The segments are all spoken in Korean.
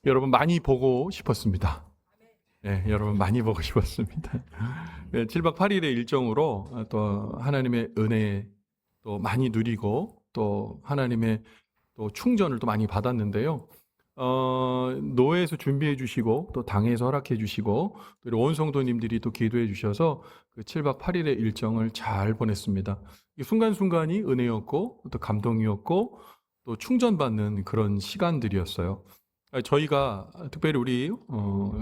여러분 많이 보고 싶었습니다. 네, 여러분 많이 보고 싶었습니다. 7박 8일의 일정으로 또 하나님의 은혜 또 많이 누리고 또 하나님의 또 충전을 또 많이 받았는데요. 노회에서 준비해 주시고 또 당에서 허락해 주시고 또 온 성도님들이 또 기도해 주셔서 그 7박 8일의 일정을 잘 보냈습니다. 이 순간순간이 은혜였고 또 감동이었고 또 충전받는 그런 시간들이었어요. 저희가 특별히 우리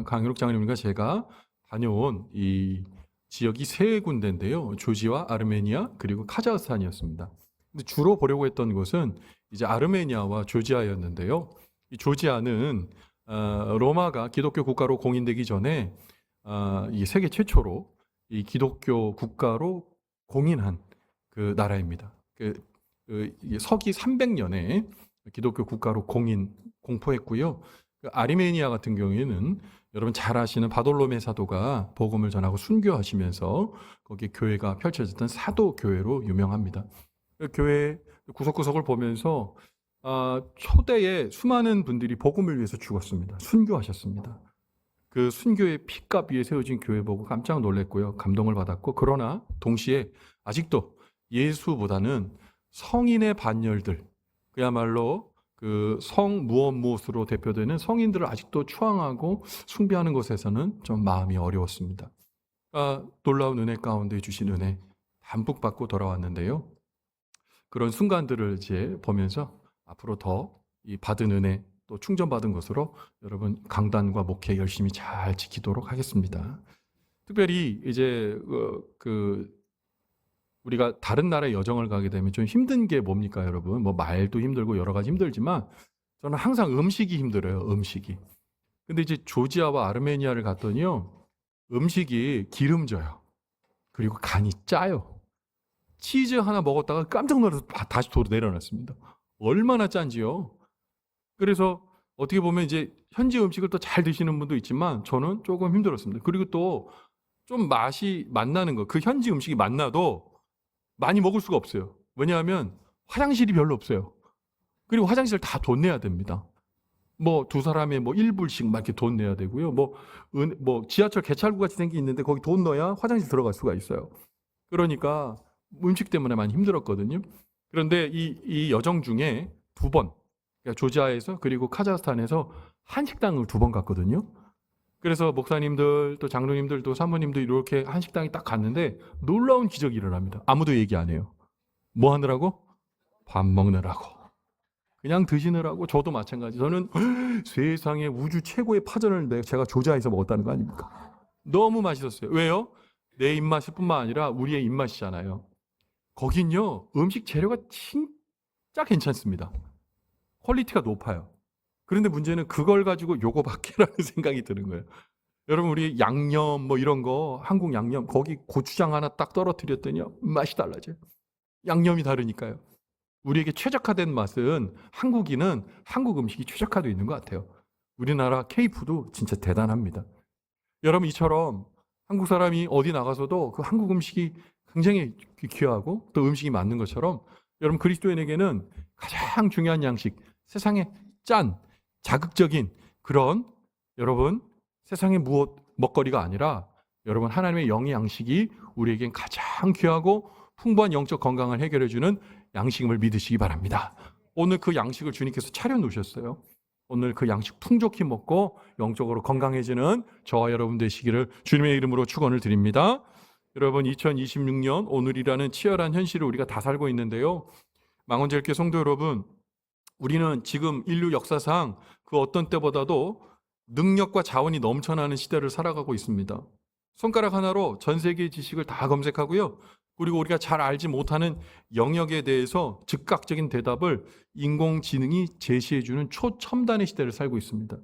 강유록 장로님과 제가 다녀온 이 지역이 세 군데인데요. 조지와 아르메니아 그리고 카자흐스탄이었습니다. 근데 주로 보려고 했던 곳은 이제 아르메니아와 조지아였는데요. 이 조지아는 로마가 기독교 국가로 공인되기 전에 이 세계 최초로 이 기독교 국가로 공인한 그 나라입니다. 이게 서기 300년에 기독교 국가로 공포했고요. 그 아르메니아 같은 경우에는 여러분 잘 아시는 바돌로메 사도가 복음을 전하고 순교하시면서 거기 교회가 펼쳐졌던 사도 교회로 유명합니다. 그 교회 구석구석을 보면서 초대에 수많은 분들이 복음을 위해서 죽었습니다. 순교하셨습니다. 그 순교의 피값 위에 세워진 교회 보고 깜짝 놀랐고요. 감동을 받았고, 그러나 동시에 아직도 예수보다는 성인의 반열들, 그야말로 그 성무엇무엇으로 대표되는 성인들을 아직도 추앙하고 숭배하는 것에서는 좀 마음이 어려웠습니다. 놀라운 은혜 가운데 주신 은혜 담뿍 받고 돌아왔는데요. 그런 순간들을 이제 보면서 앞으로 더 이 받은 은혜 또 충전받은 것으로 여러분 강단과 목회 열심히 잘 지키도록 하겠습니다. 특별히 이제 우리가 다른 나라의 여정을 가게 되면 좀 힘든 게 뭡니까, 여러분? 뭐 말도 힘들고 여러 가지 힘들지만 저는 항상 음식이 힘들어요, 음식이. 근데 이제 조지아와 아르메니아를 갔더니요, 음식이 기름져요. 그리고 간이 짜요. 치즈 하나 먹었다가 깜짝 놀라서 다시 도로 내려놨습니다. 얼마나 짠지요. 그래서 어떻게 보면 이제 현지 음식을 또 잘 드시는 분도 있지만 저는 조금 힘들었습니다. 그리고 또 좀 맛이 맛나는 거, 그 현지 음식이 맛나도 많이 먹을 수가 없어요. 왜냐하면 화장실이 별로 없어요. 그리고 화장실 다 돈 내야 됩니다. 뭐 두 사람에 뭐 1불씩 막 이렇게 돈 내야 되고요. 뭐 지하철 개찰구 같이 생기 있는데 거기 돈 넣어야 화장실 들어갈 수가 있어요. 그러니까 음식 때문에 많이 힘들었거든요. 그런데 이 여정 중에 두 번, 그러니까 조지아에서 그리고 카자흐스탄에서 한식당을 두 번 갔거든요. 그래서 목사님들 또 장로님들 또 사모님들 이렇게 한식당에 딱 갔는데 놀라운 기적이 일어납니다. 아무도 얘기 안 해요. 뭐 하느라고? 밥 먹느라고. 그냥 드시느라고. 저도 마찬가지. 저는 세상에 우주 최고의 파전을 제가 조지아에서 먹었다는 거 아닙니까? 너무 맛있었어요. 왜요? 내 입맛일 뿐만 아니라 우리의 입맛이잖아요. 거긴요, 음식 재료가 진짜 괜찮습니다. 퀄리티가 높아요. 그런데 문제는 그걸 가지고 요거 밖에라는 생각이 드는 거예요. 여러분, 우리 양념 뭐 이런 거, 한국 양념, 거기 고추장 하나 딱 떨어뜨렸더니요, 맛이 달라져요. 양념이 다르니까요. 우리에게 최적화된 맛은 한국인은 한국 음식이 최적화되어 있는 것 같아요. 우리나라 K푸드 진짜 대단합니다. 여러분, 이처럼 한국 사람이 어디 나가서도 그 한국 음식이 굉장히 귀하고 또 음식이 맞는 것처럼 여러분, 그리스도인에게는 가장 중요한 양식, 세상에 짠, 자극적인 그런 여러분 세상의 무엇 먹거리가 아니라 여러분 하나님의 영의 양식이 우리에겐 가장 귀하고 풍부한 영적 건강을 해결해주는 양식임을 믿으시기 바랍니다. 오늘 그 양식을 주님께서 차려놓으셨어요. 오늘 그 양식 풍족히 먹고 영적으로 건강해지는 저와 여러분 되시기를 주님의 이름으로 축원을 드립니다. 여러분, 2026년 오늘이라는 치열한 현실을 우리가 다 살고 있는데요. 망원제일교회 성도 여러분, 우리는 지금 인류 역사상 그 어떤 때보다도 능력과 자원이 넘쳐나는 시대를 살아가고 있습니다. 손가락 하나로 전 세계의 지식을 다 검색하고요. 그리고 우리가 잘 알지 못하는 영역에 대해서 즉각적인 대답을 인공지능이 제시해주는 초첨단의 시대를 살고 있습니다.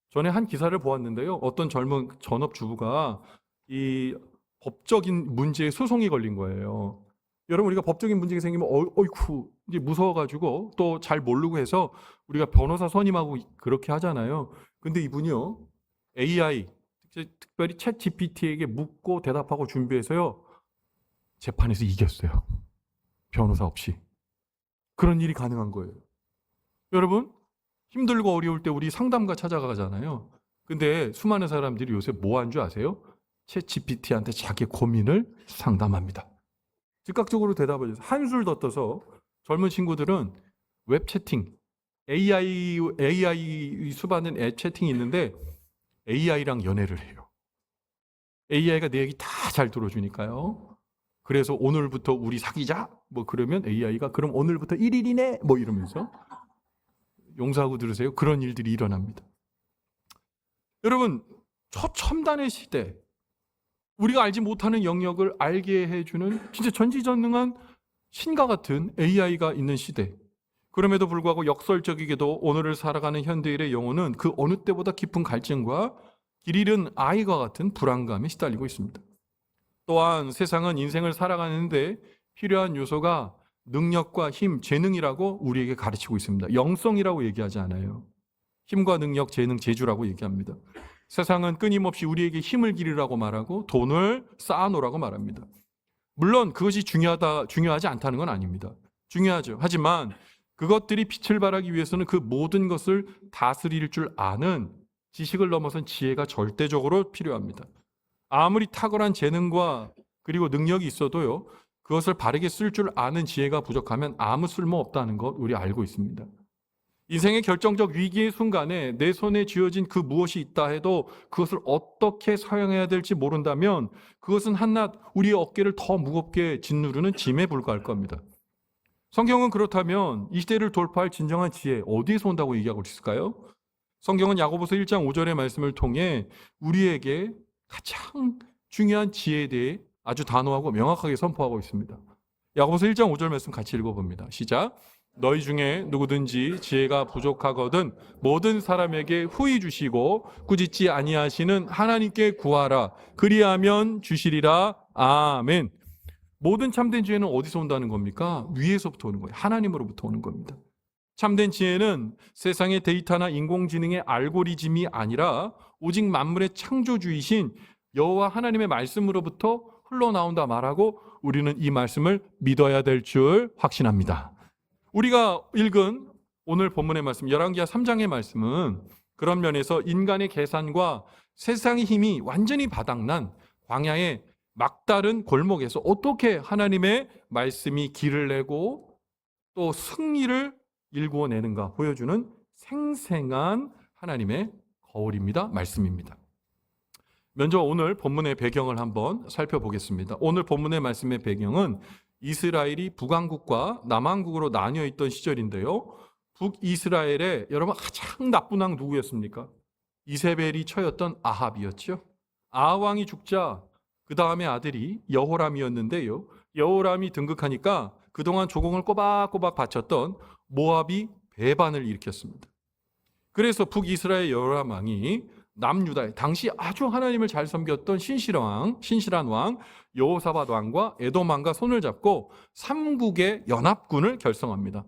전에 한 기사를 보았는데요. 어떤 젊은 전업주부가 이 법적인 문제에 소송이 걸린 거예요. 여러분, 우리가 법적인 문제가 생기면 어이쿠 이제 무서워가지고 또 잘 모르고 해서 우리가 변호사 선임하고 그렇게 하잖아요. 근데 이분이요, AI, 특별히 챗 GPT에게 묻고 대답하고 준비해서요, 재판에서 이겼어요. 변호사 없이. 그런 일이 가능한 거예요. 여러분, 힘들고 어려울 때 우리 상담가 찾아가잖아요. 근데 수많은 사람들이 요새 뭐 한 줄 아세요? 챗 GPT한테 자기 고민을 상담합니다. 즉각적으로 대답을 해서 한술 더 떠서 젊은 친구들은 웹 채팅, AI 수반된 앱 채팅이 있는데 AI랑 연애를 해요. AI가 내 얘기 다 잘 들어주니까요. 그래서 오늘부터 우리 사귀자? 뭐 그러면 AI가 그럼 오늘부터 1일이네? 뭐 이러면서 용서하고 들으세요. 그런 일들이 일어납니다. 여러분, 초첨단의 시대, 우리가 알지 못하는 영역을 알게 해주는 진짜 전지전능한 신과 같은 AI가 있는 시대. 그럼에도 불구하고 역설적이게도 오늘을 살아가는 현대인의 영혼은 그 어느 때보다 깊은 갈증과 길 잃은 아이와 같은 불안감에 시달리고 있습니다. 또한 세상은 인생을 살아가는데 필요한 요소가 능력과 힘, 재능이라고 우리에게 가르치고 있습니다. 영성이라고 얘기하지 않아요. 힘과 능력, 재능, 재주라고 얘기합니다. 세상은 끊임없이 우리에게 힘을 기르라고 말하고 돈을 쌓아놓으라고 말합니다. 물론 그것이 중요하지 않다는 건 아닙니다. 중요하죠. 하지만 그것들이 빛을 발하기 위해서는 그 모든 것을 다스릴 줄 아는 지식을 넘어선 지혜가 절대적으로 필요합니다. 아무리 탁월한 재능과 그리고 능력이 있어도요, 그것을 바르게 쓸 줄 아는 지혜가 부족하면 아무 쓸모 없다는 것 우리 알고 있습니다. 인생의 결정적 위기의 순간에 내 손에 쥐어진 그 무엇이 있다 해도 그것을 어떻게 사용해야 될지 모른다면 그것은 한낱 우리의 어깨를 더 무겁게 짓누르는 짐에 불과할 겁니다. 성경은 그렇다면 이 시대를 돌파할 진정한 지혜 어디에서 온다고 얘기하고 있을까요? 성경은 야고보서 1장 5절의 말씀을 통해 우리에게 가장 중요한 지혜에 대해 아주 단호하고 명확하게 선포하고 있습니다. 야고보서 1장 5절 말씀 같이 읽어봅니다. 시작. 너희 중에 누구든지 지혜가 부족하거든 모든 사람에게 후히 주시고 꾸짖지 아니하시는 하나님께 구하라. 그리하면 주시리라. 아멘. 모든 참된 지혜는 어디서 온다는 겁니까? 위에서부터 오는 거예요. 하나님으로부터 오는 겁니다. 참된 지혜는 세상의 데이터나 인공지능의 알고리즘이 아니라 오직 만물의 창조주이신 여호와 하나님의 말씀으로부터 흘러나온다 말하고 우리는 이 말씀을 믿어야 될 줄 확신합니다. 우리가 읽은 오늘 본문의 말씀, 열왕기하 3장의 말씀은 그런 면에서 인간의 계산과 세상의 힘이 완전히 바닥난 광야의 막다른 골목에서 어떻게 하나님의 말씀이 길을 내고 또 승리를 일구어내는가 보여주는 생생한 하나님의 거울입니다. 말씀입니다. 먼저 오늘 본문의 배경을 한번 살펴보겠습니다. 오늘 본문의 말씀의 배경은 이스라엘이 북왕국과 남왕국으로 나뉘어 있던 시절인데요. 북이스라엘의 여러분 가장 나쁜 왕 누구였습니까? 이세벨이 처였던 아합이었죠. 아합왕이 죽자 그 다음에 아들이 여호람이었는데요. 여호람이 등극하니까 그동안 조공을 꼬박꼬박 바쳤던 모압이 배반을 일으켰습니다. 그래서 북이스라엘 여호람 왕이 남유다에 당시 아주 하나님을 잘 섬겼던 신실한 왕 여호사밧 왕과 에돔 왕과 손을 잡고 삼국의 연합군을 결성합니다.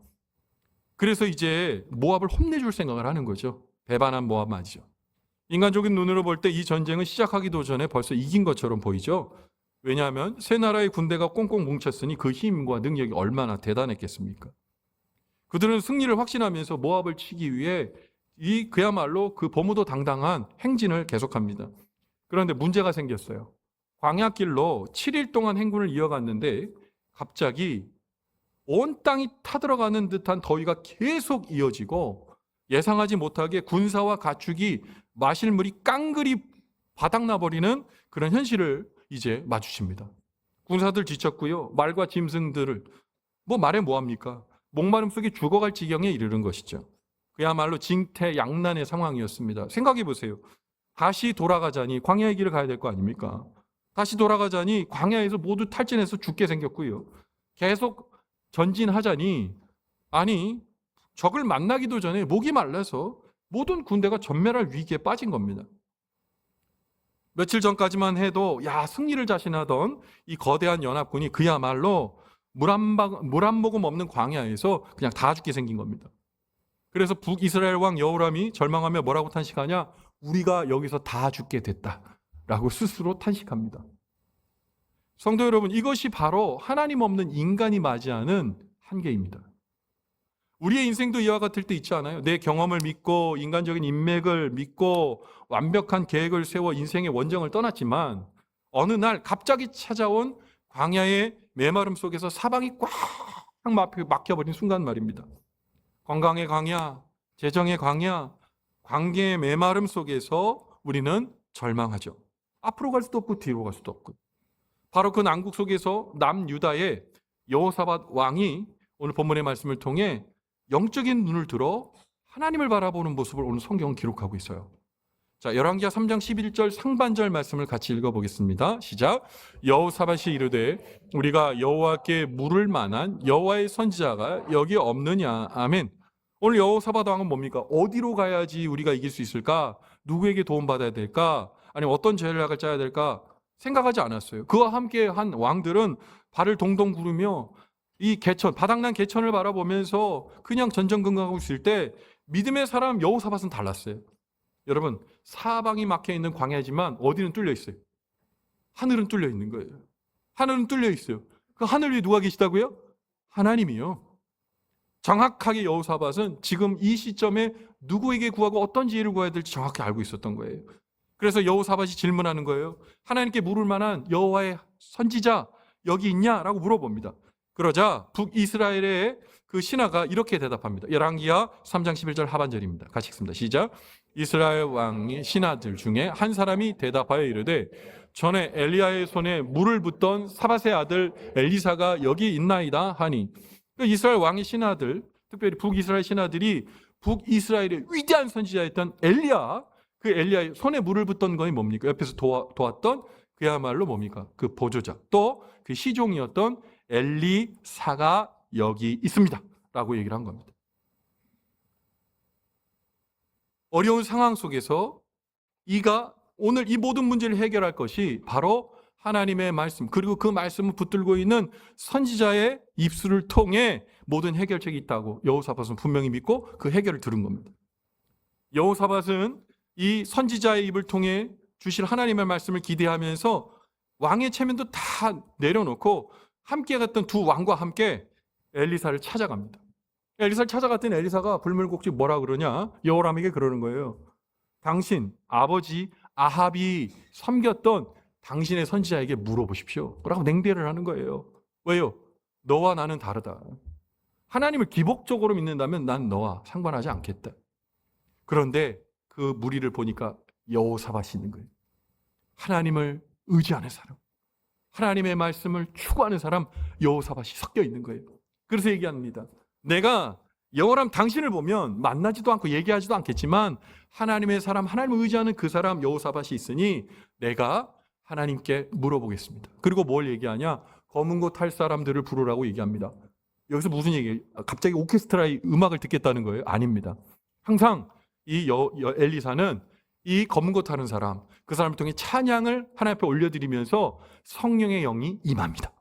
그래서 이제 모압을 혼내줄 생각을 하는 거죠. 배반한 모압 맞죠. 인간적인 눈으로 볼 때 이 전쟁은 시작하기도 전에 벌써 이긴 것처럼 보이죠. 왜냐하면 세 나라의 군대가 꽁꽁 뭉쳤으니 그 힘과 능력이 얼마나 대단했겠습니까? 그들은 승리를 확신하면서 모압을 치기 위해 그야말로 그 버무도당당한 행진을 계속합니다. 그런데 문제가 생겼어요. 광야길로 7일 동안 행군을 이어갔는데 갑자기 온 땅이 타들어가는 듯한 더위가 계속 이어지고 예상하지 못하게 군사와 가축이 마실 물이 깡그리 바닥나버리는 그런 현실을 이제 마주칩니다. 군사들 지쳤고요. 말과 짐승들을 말해 뭐합니까? 목마름 속에 죽어갈 지경에 이르는 것이죠. 그야말로 징태양난의 상황이었습니다. 생각해 보세요. 다시 돌아가자니 광야의 길을 가야 될 거 아닙니까? 다시 돌아가자니 광야에서 모두 탈진해서 죽게 생겼고요. 계속 전진하자니 적을 만나기도 전에 목이 말라서 모든 군대가 전멸할 위기에 빠진 겁니다. 며칠 전까지만 해도 승리를 자신하던 이 거대한 연합군이 그야말로 물 한 모금 없는 광야에서 그냥 다 죽게 생긴 겁니다. 그래서 북이스라엘 왕 여호람이 절망하며 뭐라고 탄식하냐? 우리가 여기서 다 죽게 됐다라고 스스로 탄식합니다. 성도 여러분, 이것이 바로 하나님 없는 인간이 맞이하는 한계입니다. 우리의 인생도 이와 같을 때 있지 않아요? 내 경험을 믿고 인간적인 인맥을 믿고 완벽한 계획을 세워 인생의 원정을 떠났지만 어느 날 갑자기 찾아온 광야의 메마름 속에서 사방이 꽉 막혀버린 순간 말입니다. 건강의 광야, 재정의 광야, 관계의 메마름 속에서 우리는 절망하죠. 앞으로 갈 수도 없고 뒤로 갈 수도 없고. 바로 그 난국 속에서 남유다의 여호사밧 왕이 오늘 본문의 말씀을 통해 영적인 눈을 들어 하나님을 바라보는 모습을 오늘 성경은 기록하고 있어요. 자, 열왕기하 3장 11절 상반절 말씀을 같이 읽어보겠습니다. 시작. 여호사밧이 이르되 우리가 여호와께 물을 만한 여호와의 선지자가 여기 없느냐. 아멘. 오늘 여호사밧 왕은 뭡니까? 어디로 가야지 우리가 이길 수 있을까? 누구에게 도움받아야 될까? 아니면 어떤 전략을 짜야 될까? 생각하지 않았어요. 그와 함께 한 왕들은 발을 동동 구르며 이 개천, 바닥난 개천을 바라보면서 그냥 전전긍긍하고 있을 때 믿음의 사람 여호사밧은 달랐어요. 여러분, 사방이 막혀 있는 광야지만 어디는 뚫려 있어요? 하늘은 뚫려 있는 거예요. 하늘은 뚫려 있어요. 그 하늘 위에 누가 계시다고요? 하나님이요. 정확하게 여호사밧은 지금 이 시점에 누구에게 구하고 어떤 지혜를 구해야 될지 정확히 알고 있었던 거예요. 그래서 여호사밧이 질문하는 거예요. 하나님께 물을 만한 여호와의 선지자 여기 있냐라고 물어봅니다. 그러자 북이스라엘의 그 신하가 이렇게 대답합니다. 열왕기하 3장 11절 하반절입니다. 같이 읽습니다. 시작. 이스라엘 왕의 신하들 중에 한 사람이 대답하여 이르되 전에 엘리야의 손에 물을 붓던 사밧의 아들 엘리사가 여기 있나이다 하니, 이스라엘 왕의 신하들, 특별히 북이스라엘 신하들이 북이스라엘의 위대한 선지자였던 엘리야, 그 엘리야의 손에 물을 붓던 것이 뭡니까? 옆에서 도왔던 그야말로 뭡니까? 그 보조자, 또 그 시종이었던 엘리사가 여기 있습니다 라고 얘기를 한 겁니다. 어려운 상황 속에서 이가 오늘 이 모든 문제를 해결할 것이 바로 하나님의 말씀, 그리고 그 말씀을 붙들고 있는 선지자의 입술을 통해 모든 해결책이 있다고 여호사밧은 분명히 믿고 그 해결을 들은 겁니다. 여호사밧은 이 선지자의 입을 통해 주실 하나님의 말씀을 기대하면서 왕의 체면도 다 내려놓고 함께 갔던 두 왕과 함께 엘리사를 찾아갑니다. 엘리사를 찾아갔더니 엘리사가 불물곡지 뭐라 그러냐? 여호람에게 그러는 거예요. 당신 아버지 아합이 섬겼던 당신의 선지자에게 물어보십시오 라고 냉대를 하는 거예요. 왜요? 너와 나는 다르다. 하나님을 기복적으로 믿는다면 난 너와 상관하지 않겠다. 그런데 그 무리를 보니까 여호사밧이 있는 거예요. 하나님을 의지하는 사람, 하나님의 말씀을 추구하는 사람, 여호사밧이 섞여 있는 거예요. 그래서 얘기합니다. 내가 여호람 당신을 보면 만나지도 않고 얘기하지도 않겠지만 하나님의 사람, 하나님을 의지하는 그 사람 여호사밧이 있으니 내가 하나님께 물어보겠습니다. 그리고 뭘 얘기하냐? 검은 곳 탈 사람들을 부르라고 얘기합니다. 여기서 무슨 얘기예요? 갑자기 오케스트라의 음악을 듣겠다는 거예요? 아닙니다. 항상 이 엘리사는 이 검은 곳 타는 사람, 그 사람을 통해 찬양을 하나님 앞에 올려드리면서 성령의 영이 임합니다.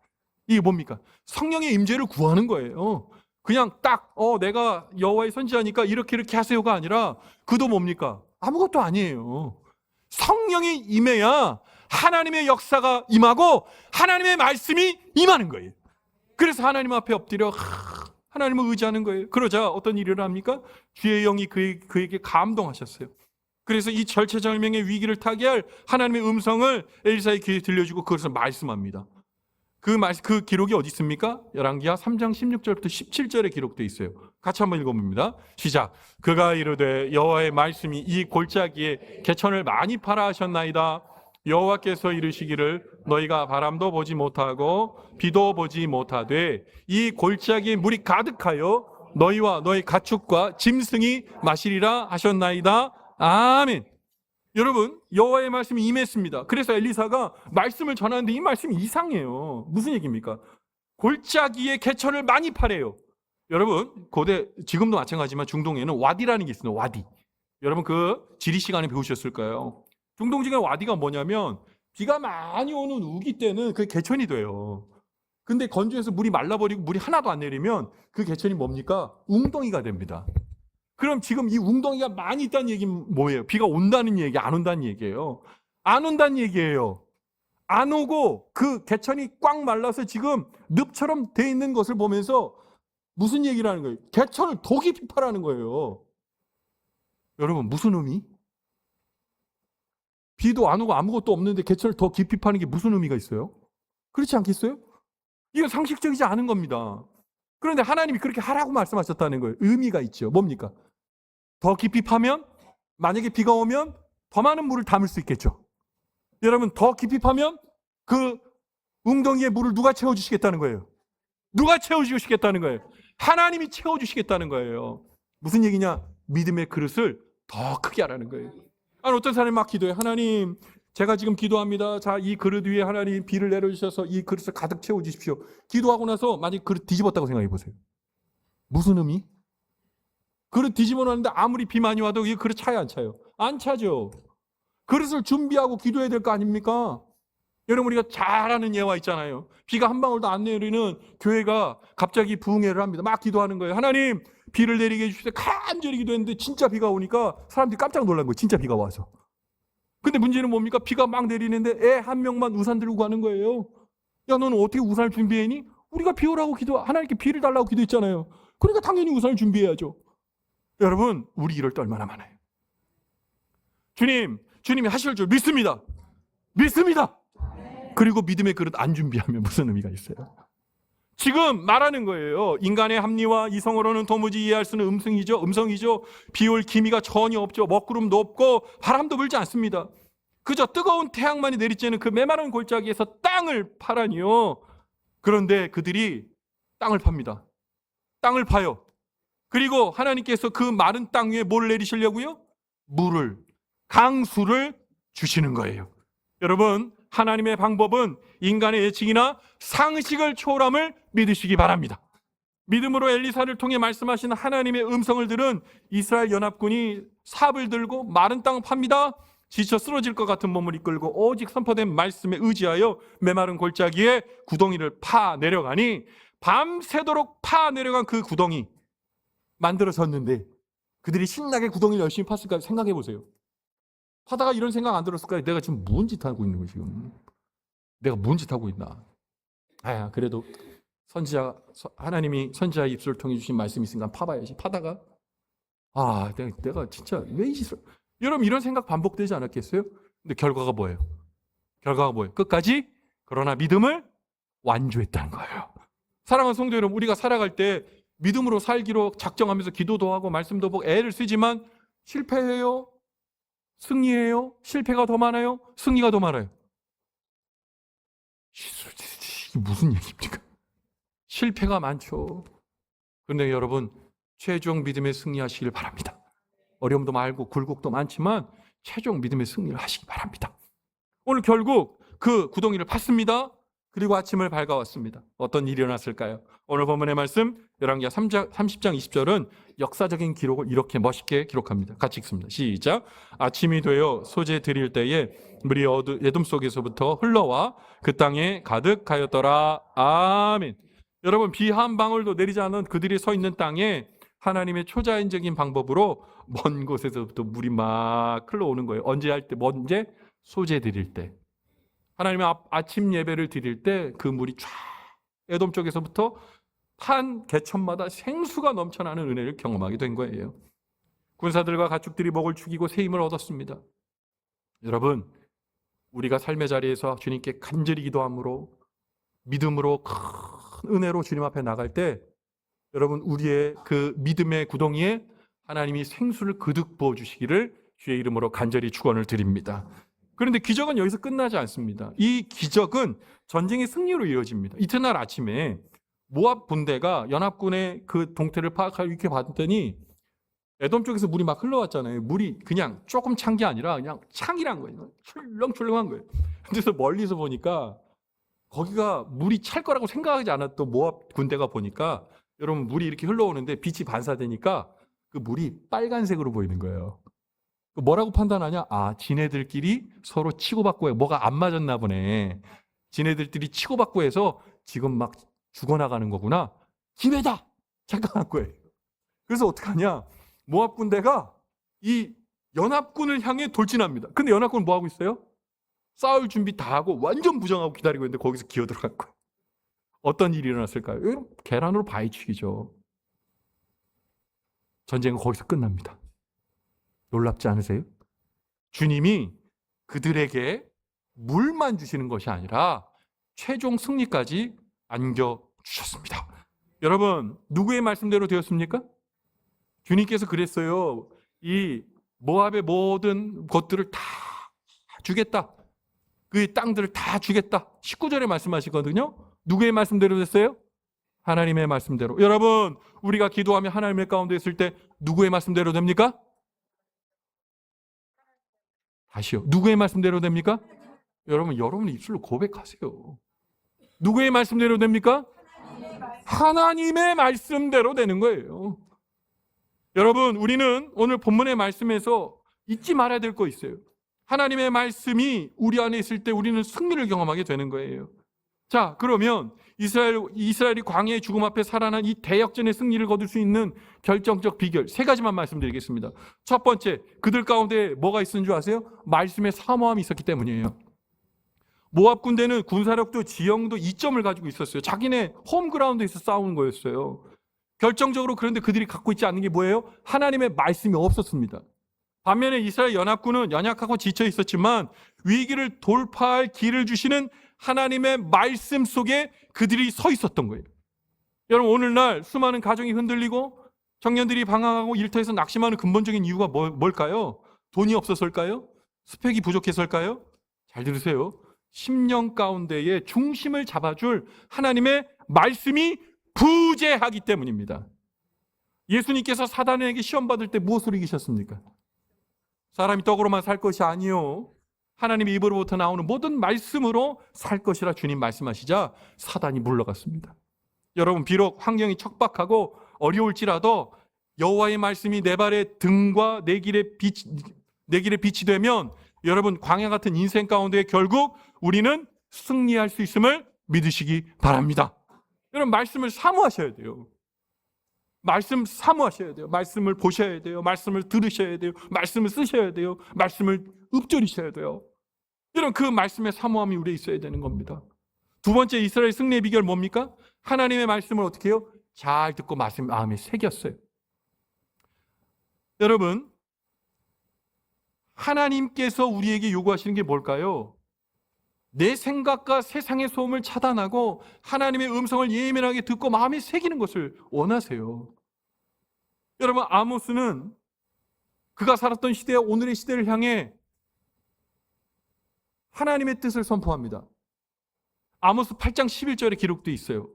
이게 뭡니까? 성령의 임재를 구하는 거예요. 그냥 딱 내가 여호와의 선지자니까 이렇게 하세요가 아니라 그도 뭡니까? 아무것도 아니에요. 성령이 임해야 하나님의 역사가 임하고 하나님의 말씀이 임하는 거예요. 그래서 하나님 앞에 엎드려 하나님을 의지하는 거예요. 그러자 어떤 일을 합니까? 주의 영이 그에게 감동하셨어요. 그래서 이 절체절명의 위기를 타개할 하나님의 음성을 엘리사의 귀에 들려주고 그것을 말씀합니다. 그 기록이 어디 있습니까? 열왕기하 3장 16절부터 17절에 기록되어 있어요. 같이 한번 읽어봅니다. 시작. 그가 이르되 여호와의 말씀이 이 골짜기에 개천을 많이 파라 하셨나이다. 여호와께서 이르시기를 너희가 바람도 보지 못하고 비도 보지 못하되 이 골짜기에 물이 가득하여 너희와 너희 가축과 짐승이 마시리라 하셨나이다. 아멘. 여러분, 여호와의 말씀이 임했습니다. 그래서 엘리사가 말씀을 전하는데 이 말씀이 이상해요. 무슨 얘기입니까? 골짜기에 개천을 많이 파래요. 여러분, 고대 지금도 마찬가지지만 중동에는 와디라는 게 있어요. 와디. 여러분 그 지리 시간에 배우셨을 거예요. 중동 지금 와디가 뭐냐면 비가 많이 오는 우기 때는 그게 개천이 돼요. 근데 건조해서 물이 말라버리고 물이 하나도 안 내리면 그 개천이 뭡니까? 웅덩이가 됩니다. 그럼 지금 이 웅덩이가 많이 있다는 얘기는 뭐예요? 비가 온다는 얘기, 안 온다는 얘기예요. 안 온다는 얘기예요. 안 오고 그 개천이 꽉 말라서 지금 늪처럼 돼 있는 것을 보면서 무슨 얘기를 하는 거예요? 개천을 더 깊이 파라는 거예요. 여러분, 무슨 의미? 비도 안 오고 아무것도 없는데 개천을 더 깊이 파는 게 무슨 의미가 있어요? 그렇지 않겠어요? 이건 상식적이지 않은 겁니다. 그런데 하나님이 그렇게 하라고 말씀하셨다는 거예요. 의미가 있죠. 뭡니까? 더 깊이 파면 만약에 비가 오면 더 많은 물을 담을 수 있겠죠. 여러분, 더 깊이 파면 그 웅덩이에 물을 누가 채워주시겠다는 거예요? 누가 채워주시겠다는 거예요? 하나님이 채워주시겠다는 거예요. 무슨 얘기냐? 믿음의 그릇을 더 크게 하라는 거예요. 아니, 어떤 사람이 막 기도해. 하나님, 제가 지금 기도합니다. 자, 이 그릇 위에 하나님 비를 내려주셔서 이 그릇을 가득 채워주십시오. 기도하고 나서 만약 그릇 뒤집었다고 생각해 보세요. 무슨 의미? 그릇 뒤집어 놨는데 아무리 비 많이 와도 이 그릇 차요, 안 차요? 안 차죠. 그릇을 준비하고 기도해야 될 거 아닙니까? 여러분, 우리가 잘 아는 예화 있잖아요. 비가 한 방울도 안 내리는 교회가 갑자기 부흥회를 합니다. 막 기도하는 거예요. 하나님, 비를 내리게 해주시되 간절히 기도했는데 진짜 비가 오니까 사람들이 깜짝 놀란 거예요. 진짜 비가 와서. 근데 문제는 뭡니까? 비가 막 내리는데 애 한 명만 우산 들고 가는 거예요. 야, 너는 어떻게 우산을 준비했니? 우리가 비 오라고 하나님께 비를 달라고 기도했잖아요. 그러니까 당연히 우산을 준비해야죠. 여러분, 우리 이럴 때 얼마나 많아요. 주님이 하실 줄 믿습니다. 믿습니다. 그리고 믿음의 그릇 안 준비하면 무슨 의미가 있어요? 지금 말하는 거예요. 인간의 합리와 이성으로는 도무지 이해할 수는 음성이죠. 비올 기미가 전혀 없죠. 먹구름도 없고 바람도 불지 않습니다. 그저 뜨거운 태양만이 내리쬐는 그 메마른 골짜기에서 땅을 파라니요. 그런데 그들이 땅을 팝니다. 땅을 파요. 그리고 하나님께서 그 마른 땅 위에 뭘 내리시려고요? 물을, 강수를 주시는 거예요. 여러분, 하나님의 방법은 인간의 예측이나 상식을 초월함을 믿으시기 바랍니다. 믿음으로 엘리사를 통해 말씀하신 하나님의 음성을 들은 이스라엘 연합군이 삽을 들고 마른 땅을 팝니다. 지쳐 쓰러질 것 같은 몸을 이끌고 오직 선포된 말씀에 의지하여 메마른 골짜기에 구덩이를 파 내려가니 밤새도록 파 내려간 그 구덩이 만들어졌는데 그들이 신나게 구덩이를 열심히 팠을까 생각해 보세요. 하다가 이런 생각 안 들었을까요? 내가 지금 뭔 짓 하고 있는 거야 지금? 내가 뭔 짓 하고 있나? 그래도 하나님이 선지자의 입술을 통해 주신 말씀이 있으니까 파봐야지. 파다가 내가 진짜 왜 이 짓을? 여러분, 이런 생각 반복되지 않았겠어요? 근데 결과가 뭐예요? 끝까지 그러나 믿음을 완주했다는 거예요. 사랑하는 성도 여러분, 우리가 살아갈 때 믿음으로 살기로 작정하면서 기도도 하고 말씀도 보고 애를 쓰지만 실패해요? 승리해요? 실패가 더 많아요? 승리가 더 많아요? 이게 무슨 얘기입니까? 실패가 많죠. 그런데 여러분, 최종 믿음의 승리하시길 바랍니다. 어려움도 많고 굴곡도 많지만 최종 믿음의 승리를 하시기 바랍니다. 오늘 결국 그 구덩이를 팠습니다. 그리고 아침을 밝아왔습니다. 어떤 일이 일어났을까요? 오늘 본문의 말씀 열왕기하 30장 20절은 역사적인 기록을 이렇게 멋있게 기록합니다. 같이 읽습니다. 시작. 아침이 되어 소재 드릴 때에 물이 에돔 속에서부터 흘러와 그 땅에 가득하였더라. 아멘. 여러분, 비 한 방울도 내리지 않은 그들이 서 있는 땅에 하나님의 초자연적인 방법으로 먼 곳에서부터 물이 막 흘러오는 거예요. 언제 소재 드릴 때. 하나님의 아침 예배를 드릴 때 그 물이 쫙 에돔 쪽에서부터 한 개천마다 생수가 넘쳐나는 은혜를 경험하게 된 거예요. 군사들과 가축들이 먹을 죽이고 새 힘을 얻었습니다. 여러분, 우리가 삶의 자리에서 주님께 간절히 기도함으로 믿음으로 큰 은혜로 주님 앞에 나갈 때 여러분, 우리의 그 믿음의 구덩이에 하나님이 생수를 그득 부어주시기를 주의 이름으로 간절히 축원을 드립니다. 그런데 기적은 여기서 끝나지 않습니다. 이 기적은 전쟁의 승리로 이어집니다. 이튿날 아침에 모압 군대가 연합군의 그 동태를 파악하고 이렇게 봤더니 에돔 쪽에서 물이 막 흘러왔잖아요. 물이 그냥 조금 찬 게 아니라 그냥 창이란 거예요. 출렁출렁한 거예요. 그래서 멀리서 보니까 거기가 물이 찰 거라고 생각하지 않았던 모압 군대가 보니까 여러분, 물이 이렇게 흘러오는데 빛이 반사되니까 그 물이 빨간색으로 보이는 거예요. 뭐라고 판단하냐? 지네들끼리 서로 치고받고 뭐가 안 맞았나 보네. 지네들끼리 치고받고 해서 지금 막 죽어나가는 거구나. 기회다! 착각한 거예요. 그래서 어떡하냐? 모압 군대가 이 연합군을 향해 돌진합니다. 근데 연합군은 뭐 하고 있어요? 싸울 준비 다 하고 완전 부정하고 기다리고 있는데 거기서 기어 들어간 거예요. 어떤 일이 일어났을까요? 계란으로 바위치기죠. 전쟁은 거기서 끝납니다. 놀랍지 않으세요? 주님이 그들에게 물만 주시는 것이 아니라 최종 승리까지 안겨주셨습니다. 여러분, 누구의 말씀대로 되었습니까? 주님께서 그랬어요. 이 모압의 모든 것들을 다 주겠다. 그 땅들을 다 주겠다. 19절에 말씀하시거든요. 누구의 말씀대로 됐어요? 하나님의 말씀대로. 여러분, 우리가 기도하며 하나님의 가운데 있을 때 누구의 말씀대로 됩니까? 다시요. 누구의 말씀대로 됩니까? 여러분 입술로 고백하세요. 누구의 말씀대로 됩니까? 하나님의 말씀대로 되는 거예요. 여러분, 우리는 오늘 본문의 말씀에서 잊지 말아야 될 거 있어요. 하나님의 말씀이 우리 안에 있을 때 우리는 승리를 경험하게 되는 거예요. 자, 그러면 이스라엘이 광야의 죽음 앞에 살아난 이 대역전의 승리를 거둘 수 있는 결정적 비결 3가지만 말씀드리겠습니다. 첫 번째, 그들 가운데 뭐가 있었는 줄 아세요? 말씀의 사모함이 있었기 때문이에요. 모압 군대는 군사력도 지형도 이점을 가지고 있었어요. 자기네 홈그라운드에서 싸우는 거였어요. 결정적으로 그런데 그들이 갖고 있지 않는 게 뭐예요? 하나님의 말씀이 없었습니다. 반면에 이스라엘 연합군은 연약하고 지쳐 있었지만 위기를 돌파할 길을 주시는 하나님의 말씀 속에 그들이 서 있었던 거예요. 여러분, 오늘날 수많은 가정이 흔들리고 청년들이 방황하고 일터에서 낙심하는 근본적인 이유가 뭘까요? 돈이 없어서일까요? 스펙이 부족해서일까요? 잘 들으세요. 심령 가운데에 중심을 잡아줄 하나님의 말씀이 부재하기 때문입니다. 예수님께서 사단에게 시험 받을 때 무엇으로 이기셨습니까? 사람이 떡으로만 살 것이 아니요, 하나님의 입으로부터 나오는 모든 말씀으로 살 것이라 주님 말씀하시자 사단이 물러갔습니다. 여러분, 비록 환경이 척박하고 어려울지라도 여호와의 말씀이 내 발의 등과 내 길의 빛이 되면 여러분, 광야 같은 인생 가운데 결국 우리는 승리할 수 있음을 믿으시기 바랍니다. 여러분, 말씀을 사모하셔야 돼요. 말씀 사모하셔야 돼요. 말씀을 보셔야 돼요. 말씀을 들으셔야 돼요. 말씀을 쓰셔야 돼요. 말씀을 읊조리셔야 돼요. 이런 그 말씀의 사모함이 우리에 있어야 되는 겁니다. 두 번째, 이스라엘 승리의 비결 뭡니까? 하나님의 말씀을 어떻게 해요? 잘 듣고 말씀 마음에 새겼어요. 여러분, 하나님께서 우리에게 요구하시는 게 뭘까요? 내 생각과 세상의 소음을 차단하고 하나님의 음성을 예민하게 듣고 마음에 새기는 것을 원하세요. 여러분, 아모스는 그가 살았던 시대와 오늘의 시대를 향해 하나님의 뜻을 선포합니다. 아모스 8장 11절에 기록되어 있어요.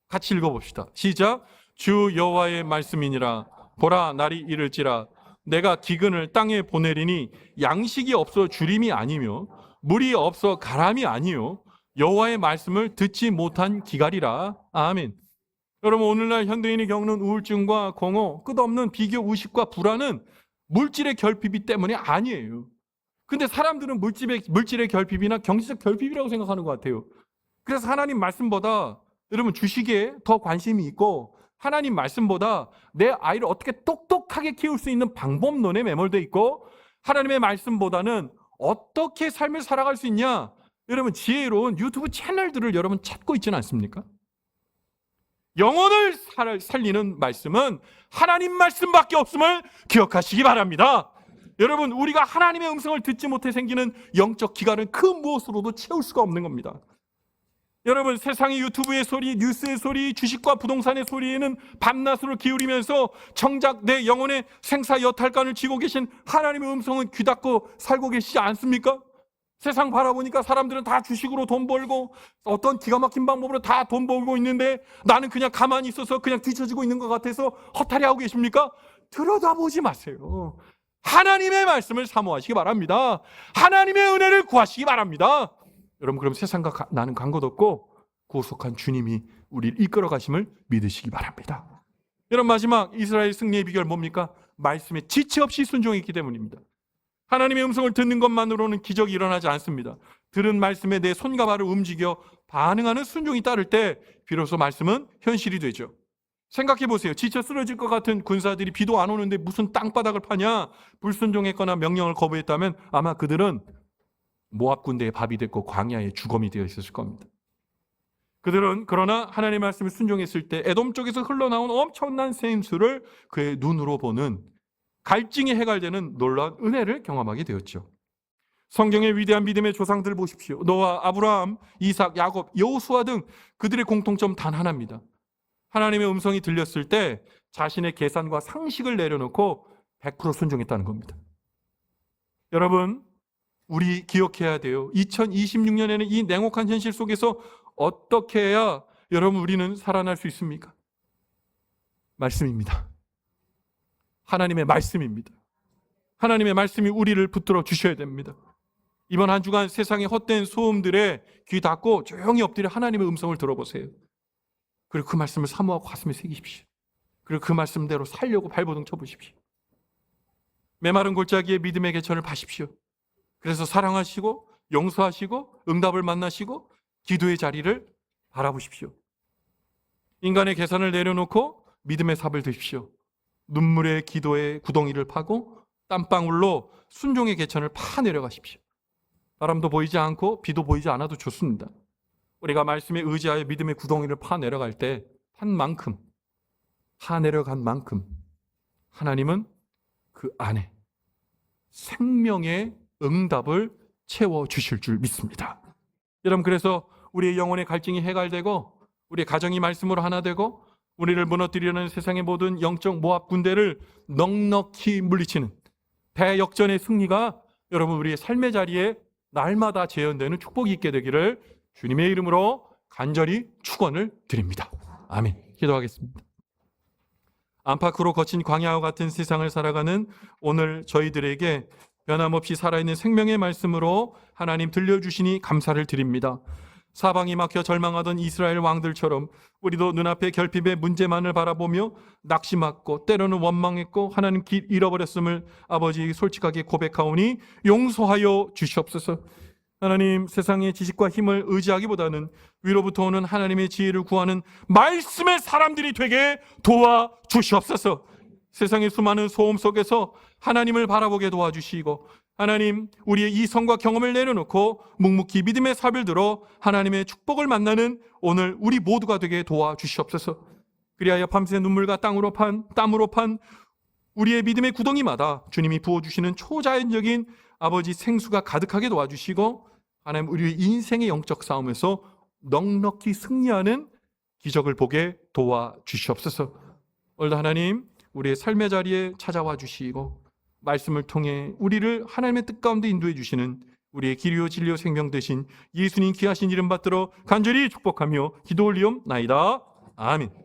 같이 읽어봅시다. 시작. 주 여호와의 말씀이니라. 보라, 날이 이를지라. 내가 기근을 땅에 보내리니 양식이 없어 주림이 아니며 물이 없어 가람이 아니요 여호와의 말씀을 듣지 못한 기갈이라. 아멘. 여러분, 오늘날 현대인이 겪는 우울증과 공허, 끝없는 비교, 의식과 불안은 물질의 결핍이 때문이 아니에요. 근데 사람들은 물질의 결핍이나 경제적 결핍이라고 생각하는 것 같아요. 그래서 하나님 말씀보다 여러분 주식에 더 관심이 있고 하나님 말씀보다 내 아이를 어떻게 똑똑하게 키울 수 있는 방법론에 매몰되어 있고 하나님의 말씀보다는 어떻게 삶을 살아갈 수 있냐, 여러분 지혜로운 유튜브 채널들을 여러분 찾고 있지는 않습니까? 영혼을 살리는 말씀은 하나님 말씀밖에 없음을 기억하시기 바랍니다. 여러분, 우리가 하나님의 음성을 듣지 못해 생기는 영적 기갈은 그 무엇으로도 채울 수가 없는 겁니다. 여러분, 세상의 유튜브의 소리, 뉴스의 소리, 주식과 부동산의 소리에는 밤낮으로 기울이면서 정작 내 영혼의 생사 여탈관을 쥐고 계신 하나님의 음성은 귀 닫고 살고 계시지 않습니까? 세상 바라보니까 사람들은 다 주식으로 돈 벌고 어떤 기가 막힌 방법으로 다 돈 벌고 있는데 나는 그냥 가만히 있어서 그냥 뒤처지고 있는 것 같아서 허탈해하고 계십니까? 들여다보지 마세요. 하나님의 말씀을 사모하시기 바랍니다. 하나님의 은혜를 구하시기 바랍니다. 여러분, 그럼 세상과 나는 간 것 없고 구속한 주님이 우리를 이끌어 가심을 믿으시기 바랍니다. 여러분, 마지막 이스라엘 승리의 비결 뭡니까? 말씀에 지체 없이 순종했기 때문입니다. 하나님의 음성을 듣는 것만으로는 기적이 일어나지 않습니다. 들은 말씀에 내 손과 발을 움직여 반응하는 순종이 따를 때 비로소 말씀은 현실이 되죠. 생각해 보세요. 지쳐 쓰러질 것 같은 군사들이 비도 안 오는데 무슨 땅바닥을 파냐? 불순종했거나 명령을 거부했다면 아마 그들은 모압 군대의 밥이 됐고 광야의 주검이 되어 있었을 겁니다. 그들은 그러나 하나님의 말씀을 순종했을 때 에돔 쪽에서 흘러나온 엄청난 생수를 그의 눈으로 보는 갈증이 해갈되는 놀라운 은혜를 경험하게 되었죠. 성경의 위대한 믿음의 조상들 보십시오. 노아, 아브라함, 이삭, 야곱, 여호수아 등 그들의 공통점 단 하나입니다. 하나님의 음성이 들렸을 때 자신의 계산과 상식을 내려놓고 100% 순종했다는 겁니다. 여러분, 우리 기억해야 돼요. 2026년에는 이 냉혹한 현실 속에서 어떻게 해야 여러분 우리는 살아날 수 있습니까? 말씀입니다. 하나님의 말씀입니다. 하나님의 말씀이 우리를 붙들어 주셔야 됩니다. 이번 한 주간 세상의 헛된 소음들에 귀 닫고 조용히 엎드려 하나님의 음성을 들어보세요. 그리고 그 말씀을 사모하고 가슴에 새기십시오. 그리고 그 말씀대로 살려고 발버둥 쳐보십시오. 메마른 골짜기에 믿음의 개천을 파십시오. 그래서 사랑하시고 용서하시고 응답을 만나시고 기도의 자리를 바라보십시오. 인간의 계산을 내려놓고 믿음의 삽을 드십시오. 눈물의 기도의 구덩이를 파고 땀방울로 순종의 개천을 파내려가십시오. 바람도 보이지 않고 비도 보이지 않아도 좋습니다. 우리가 말씀에 의지하여 믿음의 구덩이를 파내려갈 때 파내려간 만큼 하나님은 그 안에 생명의 응답을 채워주실 줄 믿습니다. 여러분, 그래서 우리의 영혼의 갈증이 해갈되고 우리의 가정이 말씀으로 하나 되고 우리를 무너뜨리려는 세상의 모든 영적 모압 군대를 넉넉히 물리치는 대역전의 승리가 여러분 우리의 삶의 자리에 날마다 재현되는 축복이 있게 되기를 주님의 이름으로 간절히 축원을 드립니다. 아멘. 기도하겠습니다. 안팎으로 거친 광야와 같은 세상을 살아가는 오늘 저희들에게 변함없이 살아있는 생명의 말씀으로 하나님 들려주시니 감사를 드립니다. 사방이 막혀 절망하던 이스라엘 왕들처럼 우리도 눈앞의 결핍의 문제만을 바라보며 낙심했고 때로는 원망했고 하나님 길 잃어버렸음을 아버지 솔직하게 고백하오니 용서하여 주시옵소서. 하나님, 세상의 지식과 힘을 의지하기보다는 위로부터 오는 하나님의 지혜를 구하는 말씀의 사람들이 되게 도와주시옵소서. 세상의 수많은 소음 속에서 하나님을 바라보게 도와주시고 하나님, 우리의 이성과 경험을 내려놓고 묵묵히 믿음의 삽을 들어 하나님의 축복을 만나는 오늘 우리 모두가 되게 도와주시옵소서. 그리하여 밤새 눈물과 땀으로 판 우리의 믿음의 구덩이마다 주님이 부어주시는 초자연적인 아버지 생수가 가득하게 도와주시고 하나님, 우리의 인생의 영적 싸움에서 넉넉히 승리하는 기적을 보게 도와주시옵소서. 오늘도 하나님, 우리의 삶의 자리에 찾아와 주시고 말씀을 통해 우리를 하나님의 뜻 가운데 인도해 주시는 우리의 길이요 진리요 생명 되신 예수님 귀하신 이름 받들어 간절히 축복하며 기도 올리옵나이다. 아멘.